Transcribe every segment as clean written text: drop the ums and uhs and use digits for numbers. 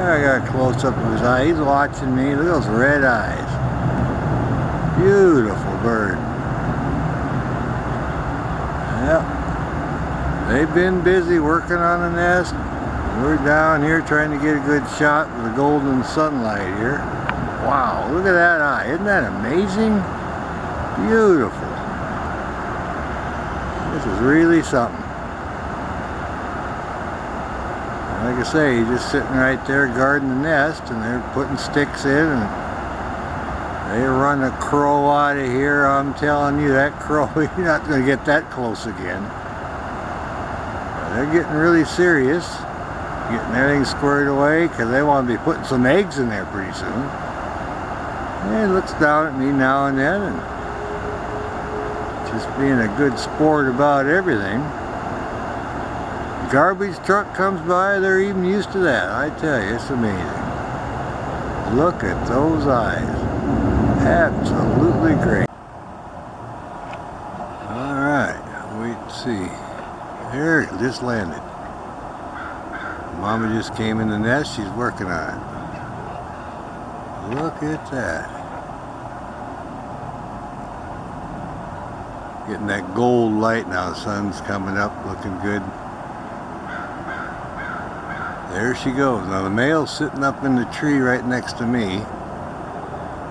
There I got a close up of his eye. He's watching me. Look at those red eyes. Beautiful bird. Yep. They've been busy working on the nest. We're down here trying to get a good shot with the golden sunlight here. Wow, look at that eye. Isn't that amazing? Beautiful. This is really something. Like I say, he's just sitting right there guarding the nest, and they're putting sticks in, and they run a crow out of here. I'm telling you, that crow, you're not going to get that close again. They're getting really serious, getting everything squared away, because they want to be putting some eggs in there pretty soon. And he looks down at me now and then, and just being a good sport about everything. Garbage truck comes by, they're even used to that. I tell you, it's amazing. Look at those eyes. Absolutely great. Alright, wait and see. There, it just landed. Mama just came in the nest, she's working on it. Look at that. Getting that gold light now, the sun's coming up, looking good. There she goes. Now the male's sitting up in the tree right next to me,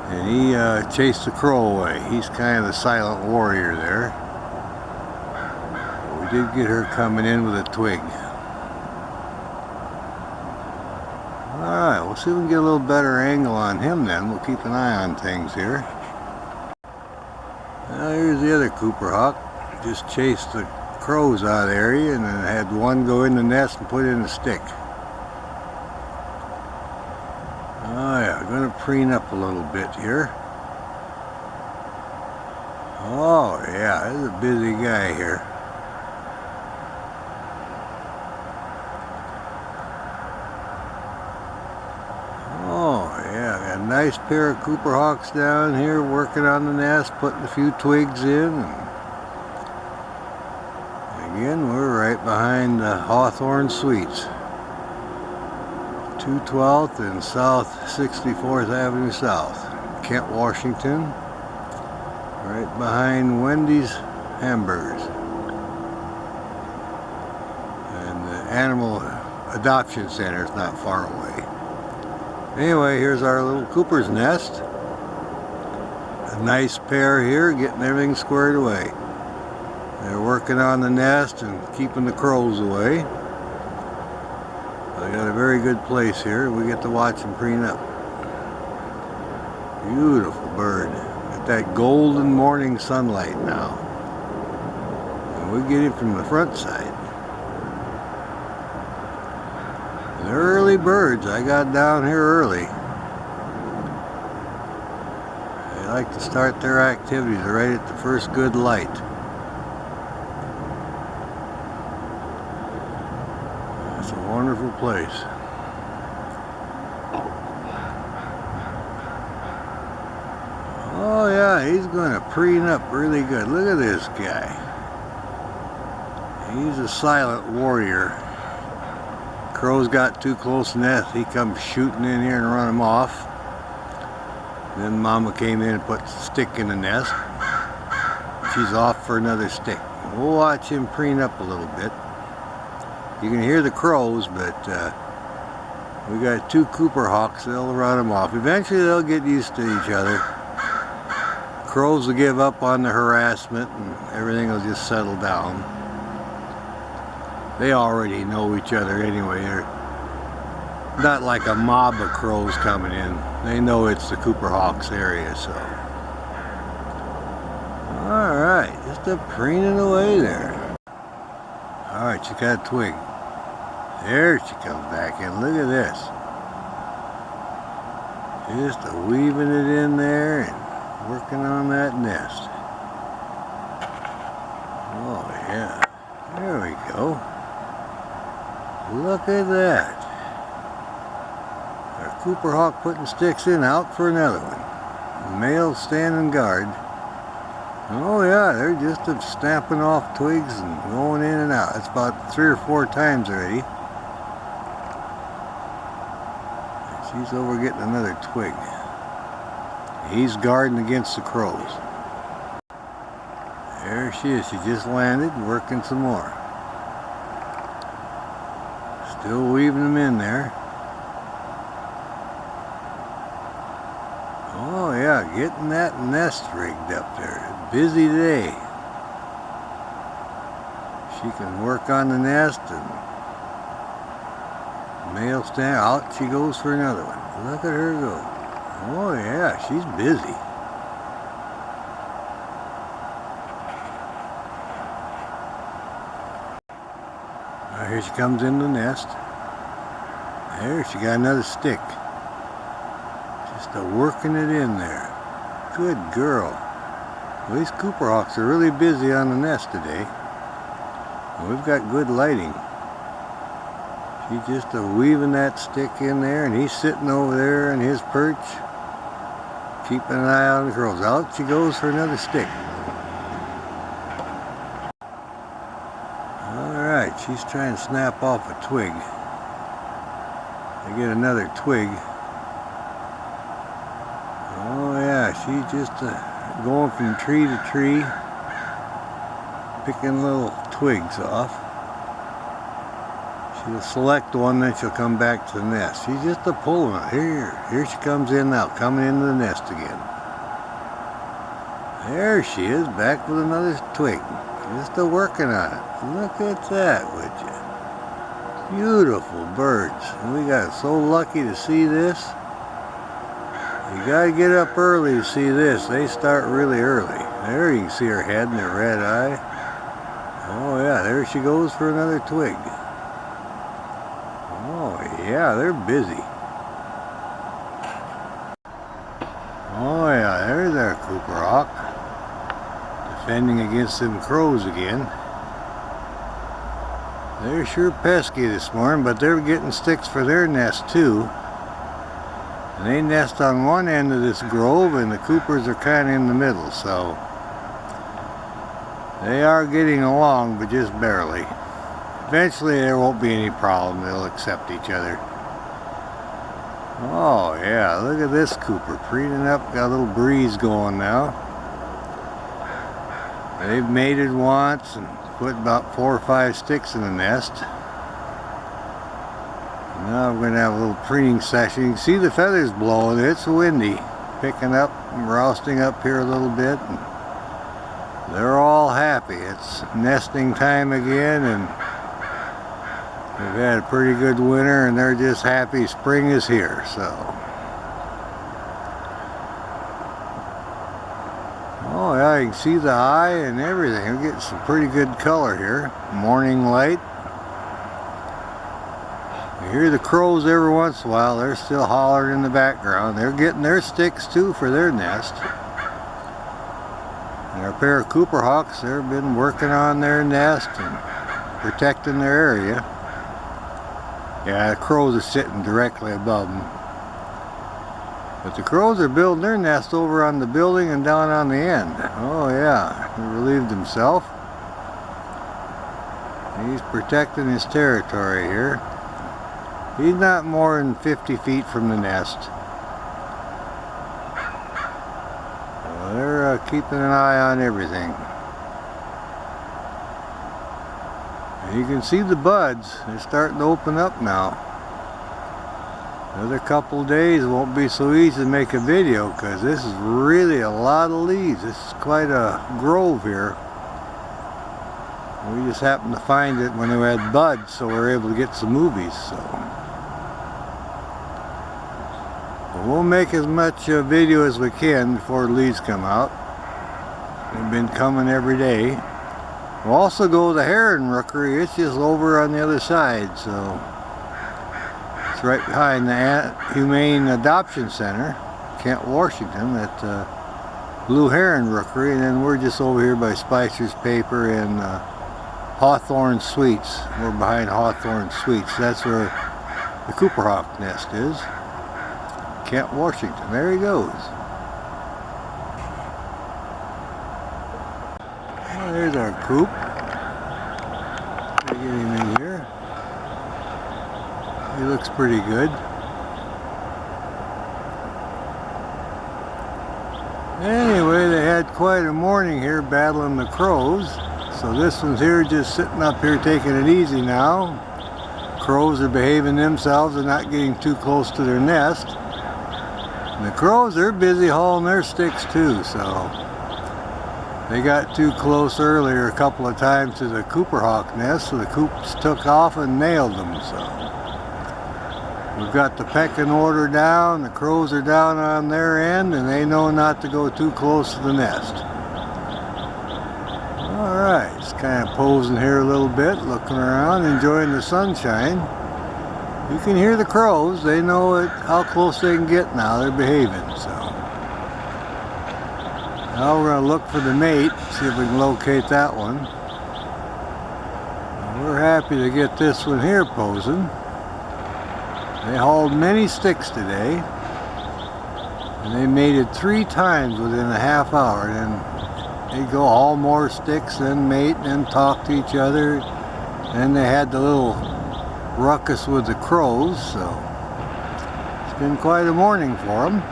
and he chased the crow away. He's kind of the silent warrior there. But we did get her coming in with a twig. Alright, we'll see if we can get a little better angle on him then. We'll keep an eye on things here. Now here's the other Cooper hawk. Just chased the crows out of the area, and then had one go in the nest and put in a stick. Oh yeah, I'm going to preen up a little bit here. Oh yeah, this is a busy guy here. Oh yeah, got a nice pair of Cooper hawks down here working on the nest, putting a few twigs in. And again, we're right behind the Hawthorne Suites. 212th and South 64th Avenue South, Kent, Washington, right behind Wendy's Hamburgers. And the Animal Adoption Center is not far away. Anyway, here's our little Cooper's nest. A nice pair here, getting everything squared away. They're working on the nest and keeping the crows away. They got a very good place here. We get to watch them preen up. Beautiful bird. Got that golden morning sunlight now. And we get it from the front side. They're early birds. I got down here early. They like to start their activities right at the first good light. It's a wonderful place. Oh yeah, he's going to preen up really good. Look at this guy. He's a silent warrior. Crows got too close to the nest. He comes shooting in here and run them off. Then Mama came in and put a stick in the nest. She's off for another stick. We'll watch him preen up a little bit. You can hear the crows, but we got two Cooper hawks. They'll run them off. Eventually they'll get used to each other. Crows will give up on the harassment and everything will just settle down. They already know each other anyway. They're not like a mob of crows coming in. They know it's the Cooper hawks area, so. Alright, just a preening away there. Alright, she got a twig. There she comes back in. Look at this. Just a weaving it in there and working on that nest. Oh yeah. There we go. Look at that. Our Cooper hawk putting sticks in, out for another one. The male standing guard. Oh yeah, they're just snapping off twigs and going in and out. It's about 3 or 4 times already. She's over getting another twig. He's guarding against the crows. There she is. She just landed, working some more. Still weaving them in there. Oh yeah, getting that nest rigged up there. Busy day. She can work on the nest and male stand. Out she goes for another one. Look at her go. Oh yeah, she's busy. Now here she comes in the nest. There, she got another stick. Just working it in there. Good girl. Well, these Cooper Hawks are really busy on the nest today. We've got good lighting. She's just weaving that stick in there, and he's sitting over there in his perch, keeping an eye on the crows. Out she goes for another stick. Alright, she's trying to snap off a twig. They get another twig. Oh yeah, she's just going from tree to tree, picking little twigs off. She'll select one, then she'll come back to the nest. She's just pulling it. Here she comes in now, coming into the nest again. There she is, back with another twig. Just working on it. Look at that, would you? Beautiful birds. And we got so lucky to see this. You gotta get up early to see this. They start really early. There you can see her head and her red eye. Oh yeah, there she goes for another twig. Oh yeah, they're busy. Oh yeah, there's our Cooper Hawk. Defending against them crows again. They're sure pesky this morning, but they're getting sticks for their nest too. And they nest on one end of this grove, and the Coopers are kind of in the middle, so they are getting along, but just barely. Eventually there won't be any problem. They'll accept each other. Oh yeah, look at this Cooper preening up, got a little breeze going now. They've mated once and put about 4 or 5 sticks in the nest. Now we're going to have a little preening session. You can see the feathers blowing. It's windy, picking up and rousting up here a little bit. And they're all happy. It's nesting time again, and we've had a pretty good winter, and they're just happy spring is here. So, oh yeah, you can see the eye and everything. We're getting some pretty good color here. Morning light. You hear the crows every once in a while. They're still hollering in the background. They're getting their sticks too for their nest. And our pair of Cooper Hawks, they've been working on their nest and protecting their area. Yeah, the crows are sitting directly above them. But the crows are building their nest over on the building and down on the end. Oh yeah, he relieved himself. He's protecting his territory here. He's not more than 50 feet from the nest. So they're keeping an eye on everything. And you can see the buds. They're starting to open up now. Another couple days, it won't be so easy to make a video because this is really a lot of leaves. This is quite a grove here. We just happened to find it when we had buds, so we were able to get some movies. So we'll make as much video as we can before the leaves come out. They've been coming every day. We'll also go to the heron rookery. It's just over on the other side, so it's right behind the Humane Adoption Center, Kent, Washington, at Blue Heron Rookery, and then we're just over here by Spicer's Paper and Hawthorne Suites. We're behind Hawthorne Suites. That's where the Cooper Hawk nest is. Kent, Washington. There he goes. Well, there's our coop. Get him in here. He looks pretty good. Anyway, they had quite a morning here battling the crows. So this one's here just sitting up here taking it easy now. Crows are behaving themselves and not getting too close to their nest. And the crows are busy hauling their sticks too, so they got too close earlier a couple of times to the Cooper hawk nest, so the coops took off and nailed them. So we've got the pecking order down, the crows are down on their end, and they know not to go too close to the nest. Alright, just kind of posing here a little bit, looking around, enjoying the sunshine. You can hear the crows, they know how close they can get now, they're behaving. So now we're going to look for the mate, see if we can locate that one. We're happy to get this one here posing. They hauled many sticks today, and they mated 3 times within a half hour. And they go haul more sticks, then mate, and talk to each other. And they had the little ruckus with the crows, so it's been quite a morning for them.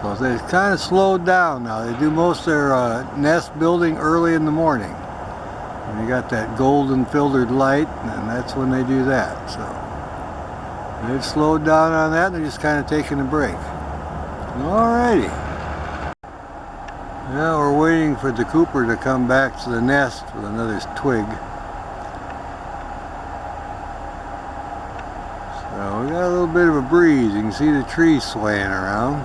So they've kind of slowed down now. They do most of their nest building early in the morning. And you got that golden filtered light, and that's when they do that. So they've slowed down on that, and they're just kind of taking a break. Alrighty. Now we're waiting for the Cooper to come back to the nest with another twig. So we got a little bit of a breeze. You can see the trees swaying around.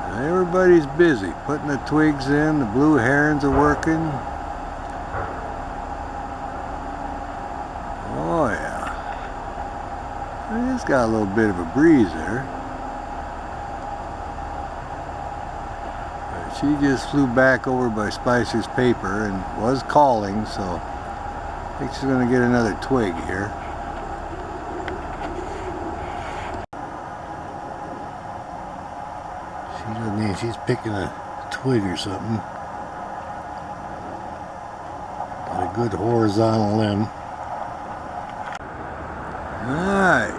And everybody's busy putting the twigs in. The blue herons are working. Oh yeah. It's got a little bit of a breeze there. But she just flew back over by Spicer's paper and was calling, so I think she's going to get another twig here. She doesn't need, she's picking a twig or something. Got a good horizontal limb. Alright.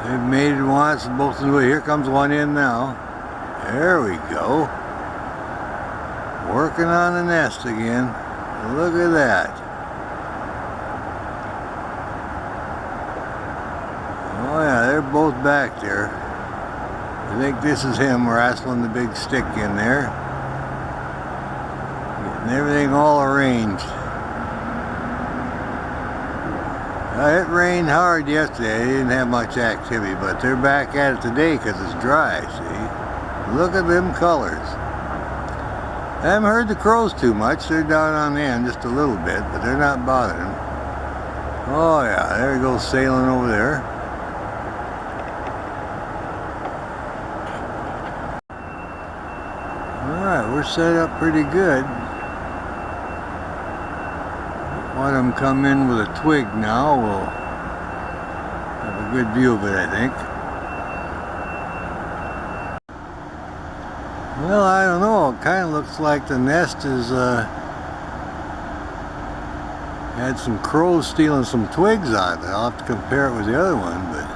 They've mated once, both of them. Here comes one in now. There we go. Working on the nest again. Look at that. Oh yeah, they're both back there. I think this is him wrestling the big stick in there. Getting everything all arranged. It rained hard yesterday. They didn't have much activity, but they're back at it today because it's dry, see? Look at them colors. I haven't heard the crows too much. They're down on the end just a little bit, but they're not bothering. Oh yeah, there he goes sailing over there. Alright, we're set up pretty good. One of them come in with a twig now. We'll have a good view of it, I think. Well, I don't know. It kind of looks like the nest is had some crows stealing some twigs out of it. I'll have to compare it with the other one, but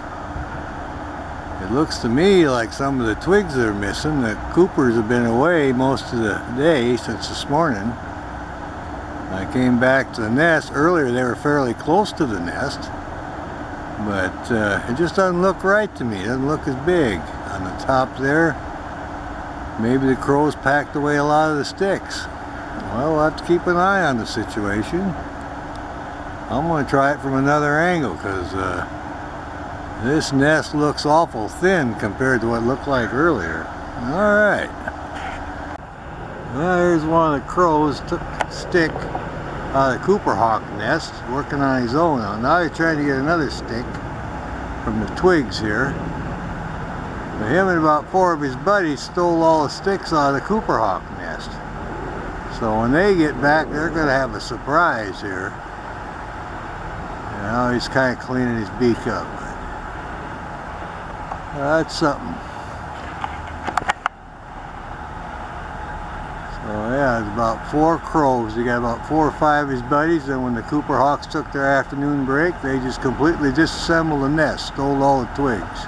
it looks to me like some of the twigs that are missing. The Coopers have been away most of the day since this morning. I came back to the nest earlier. They were fairly close to the nest, but it just doesn't look right to me. It doesn't look as big on the top there. Maybe the crows packed away a lot of the sticks. Well, we'll have to keep an eye on the situation. I'm going to try it from another angle because this nest looks awful thin compared to what it looked like earlier. Alright. Well, here's one of the crows. Took a stick out of the Cooper hawk nest, working on his own. Now he's trying to get another stick from the twigs here. But him and about 4 of his buddies stole all the sticks out of the Cooper hawk nest. So when they get back, they're going to have a surprise here. You know, he's kind of cleaning his beak up. That's something. So Yeah, it's about 4 crows. He got about 4 or 5 of his buddies, and when the Cooper Hawks took their afternoon break, they just completely disassembled the nest, stole all the twigs.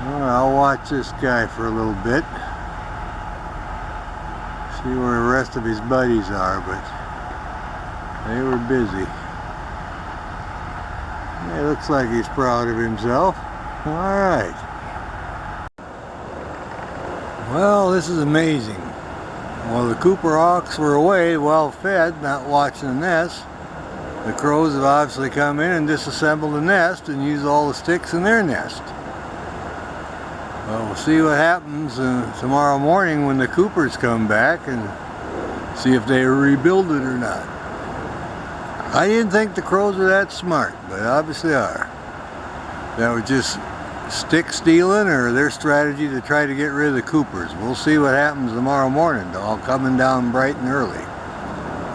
Well, I'll watch this guy for a little bit. See where the rest of his buddies are, but they were busy. It looks like he's proud of himself. Alright. Well, this is amazing. While the Cooper Hawks were away, well fed, not watching the nest, the crows have obviously come in and disassembled the nest and used all the sticks in their nest. Well, we'll see what happens tomorrow morning when the Coopers come back and see if they rebuild it or not. I didn't think the crows were that smart, but obviously are. That was just stick stealing or their strategy to try to get rid of the Coopers. We'll see what happens tomorrow morning. They're all coming down bright and early.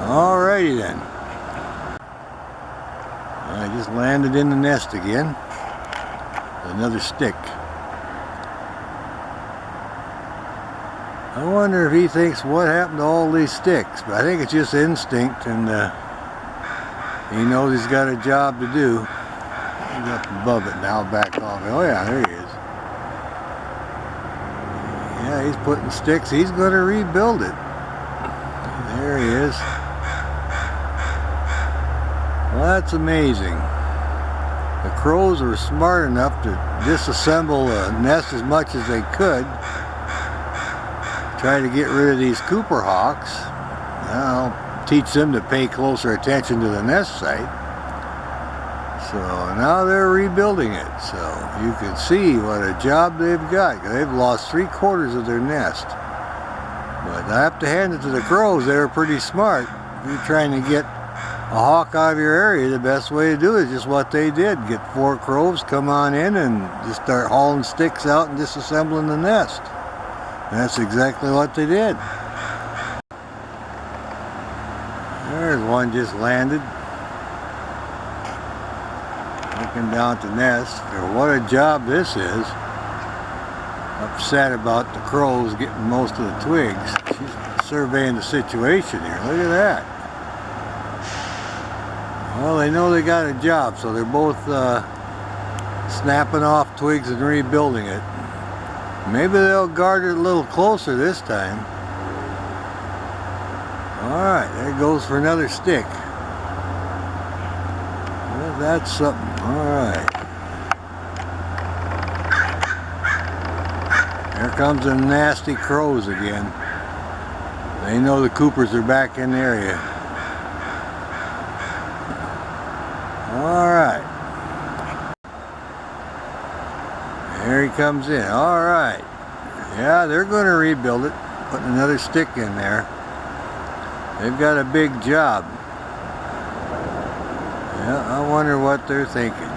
Alrighty then. I just landed in the nest again. Another stick. I wonder if he thinks what happened to all these sticks, but I think it's just instinct, and he knows he's got a job to do. He's up above it now, back off. Oh yeah, there he is. Yeah, he's putting sticks. He's going to rebuild it. There he is. Well, that's amazing. The crows were smart enough to disassemble the nest as much as they could. Try to get rid of these Cooper Hawks. I'll teach them to pay closer attention to the nest site. So now they're rebuilding it. So you can see what a job they've got. They've lost 3/4 of their nest. But I have to hand it to the crows. They were pretty smart. If you're trying to get a hawk out of your area, the best way to do it is just what they did. Get 4 crows, come on in, and just start hauling sticks out and disassembling the nest. That's exactly what they did. There's one just landed. Looking down at the nest. What a job this is. Upset about the crows getting most of the twigs. She's surveying the situation here. Look at that. Well, they know they got a job, so they're both snapping off twigs and rebuilding it. Maybe they'll guard it a little closer this time. Alright, there goes for another stick. Well, that's something. Alright. Here comes the nasty crows again. They know the Coopers are back in the area. Alright. There he comes in. Alright. Yeah, they're going to rebuild it. Putting another stick in there. They've got a big job. Yeah, I wonder what they're thinking.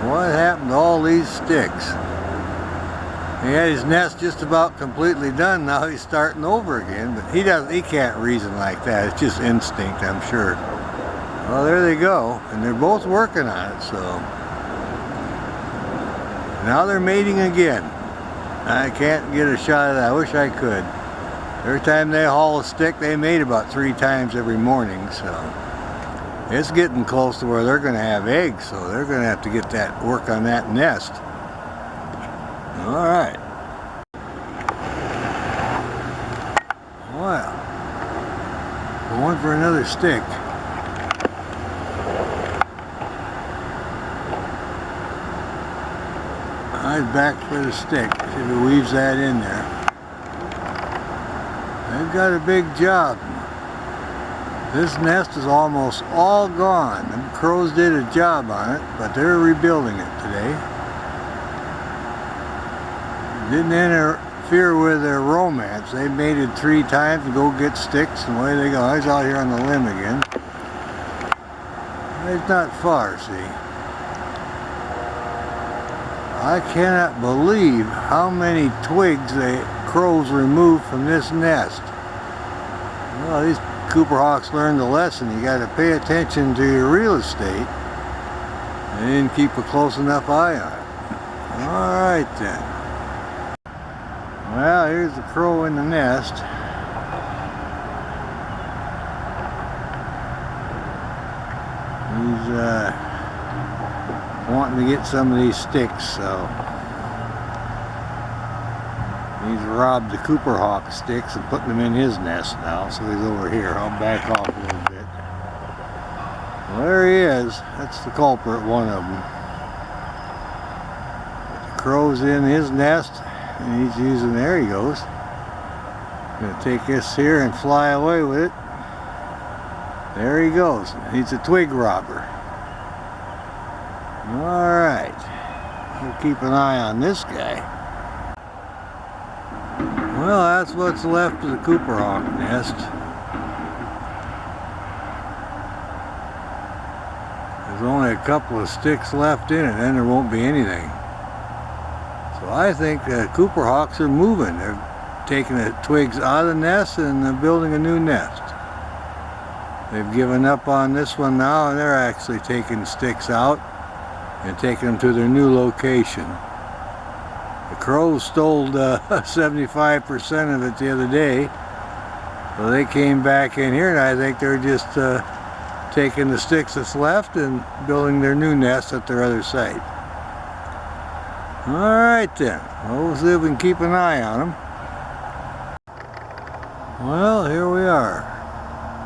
What happened to all these sticks? He had his nest just about completely done. Now he's starting over again. But he can't reason like that. It's just instinct, I'm sure. Well, there they go. And they're both working on it, so... Now they're mating again. I can't get a shot of that. I wish I could. Every time they haul a stick, they mate about 3 times every morning, so it's getting close to where they're going to have eggs, so they're going to have to get that work on that nest. All right. Well, going for another stick. I'd back for the stick, see if it weaves that in there. They've got a big job. This nest is almost all gone. The crows did a job on it, but they're rebuilding it today. Didn't interfere with their romance. They mated 3 times to go get sticks, and away they go. He's out here on the limb again. It's not far, see. I cannot believe how many twigs the crows removed from this nest. Well, these Cooper Hawks learned the lesson. You got to pay attention to your real estate and keep a close enough eye on it. Alright then. Well, here's the crow in the nest. He's wanting to get some of these sticks, so he's robbed the Cooper Hawk sticks and putting them in his nest now, so he's over here. I'll back off a little bit. Well, there he is. That's the culprit, one of them. The crow's in his nest, and he's using, there he goes. Gonna take this here and fly away with it. There he goes. He's a twig robber. Alright. We'll keep an eye on this guy. Well, that's what's left of the Cooper Hawk nest. There's only a couple of sticks left in it, then there won't be anything. So I think the Cooper Hawks are moving. They're taking the twigs out of the nest and building a new nest. They've given up on this one now, and they're actually taking sticks out and taking them to their new location. The crows stole 75% of it the other day, so they came back in here, and I think they're just taking the sticks that's left and building their new nest at their other site. Alright then, we'll see if we can keep an eye on them. Well, here we are.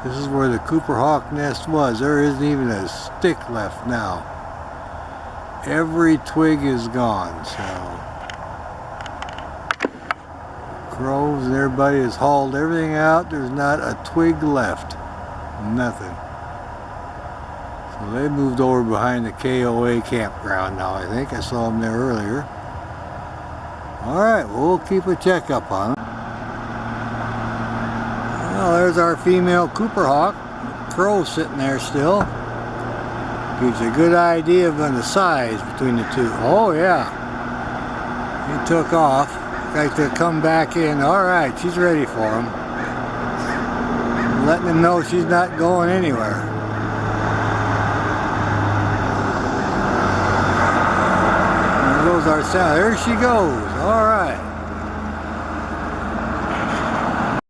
This is where the Cooper Hawk nest was. There isn't even a stick left now. Every twig is gone, so crows and everybody has hauled everything out. There's not a twig left. Nothing. So they moved over behind the KOA campground now, I think. I saw them there earlier. Alright, well, we'll keep a checkup on them. Well, there's our female Cooper Hawk. Crow sitting there still. Gives you a good idea of the size between the two. Oh yeah. He took off. Like to come back in. Alright, she's ready for him. Letting him know she's not going anywhere. There goes our sound. There she goes. Alright.